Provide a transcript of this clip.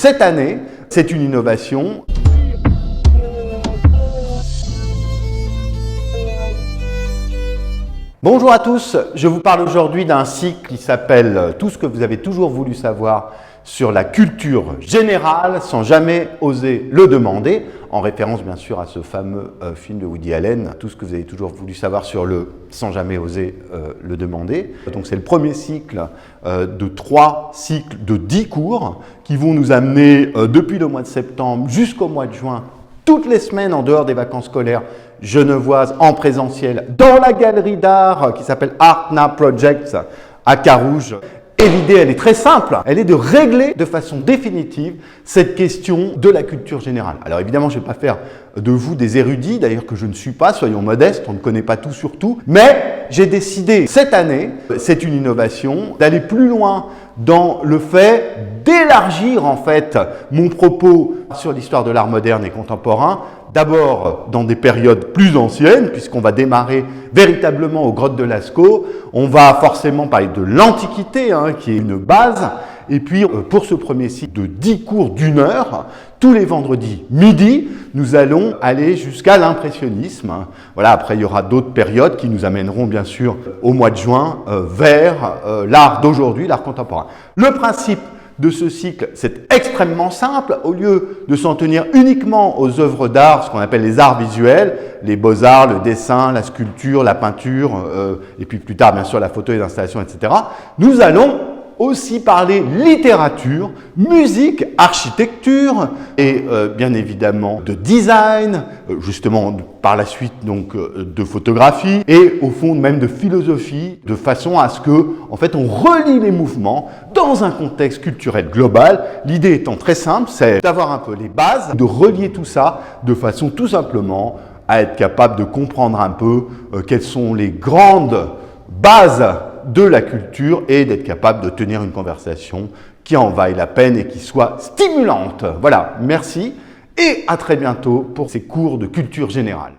cette année. C'est une innovation. Bonjour à tous, je vous parle aujourd'hui d'un cycle qui s'appelle « Tout ce que vous avez toujours voulu savoir sur la culture générale sans jamais oser le demander », en référence bien sûr à ce fameux film de Woody Allen, « Tout ce que vous avez toujours voulu savoir sur le sans jamais oser le demander ». Donc c'est le premier cycle de 3 cycles de 10 cours qui vont nous amener depuis le mois de septembre jusqu'au mois de juin, toutes les semaines en dehors des vacances scolaires genevoises en présentiel dans la galerie d'art qui s'appelle Artna Projects à Carouge. Et l'idée, elle est très simple, elle est de régler de façon définitive cette question de la culture générale. Alors évidemment, je ne vais pas faire de vous des érudits, d'ailleurs que je ne suis pas, soyons modestes, on ne connaît pas tout sur tout, mais j'ai décidé cette année, c'est une innovation, d'aller plus loin dans le fait d'élargir en fait mon propos sur l'histoire de l'art moderne et contemporain, d'abord dans des périodes plus anciennes, puisqu'on va démarrer véritablement aux grottes de Lascaux. On va forcément parler de l'Antiquité, qui est une base. Et puis, pour ce premier cycle de 10 cours d'1 heure, tous les vendredis midi, nous allons aller jusqu'à l'impressionnisme. Voilà, après, il y aura d'autres périodes qui nous amèneront, bien sûr, au mois de juin, vers l'art d'aujourd'hui, l'art contemporain. Le principe de ce cycle, c'est extrêmement simple. Au lieu de s'en tenir uniquement aux œuvres d'art, ce qu'on appelle les arts visuels, les beaux-arts, le dessin, la sculpture, la peinture, et puis plus tard, bien sûr, la photo et l'installation, etc., nous allons aussi parler littérature, musique, architecture et bien évidemment de design, justement par la suite donc de photographie et au fond même de philosophie, de façon à ce que en fait on relie les mouvements dans un contexte culturel global. L'idée étant très simple, c'est d'avoir un peu les bases, de relier tout ça de façon tout simplement à être capable de comprendre un peu quelles sont les grandes bases de la culture et d'être capable de tenir une conversation qui en vaille la peine et qui soit stimulante. Voilà, merci et à très bientôt pour ces cours de culture générale.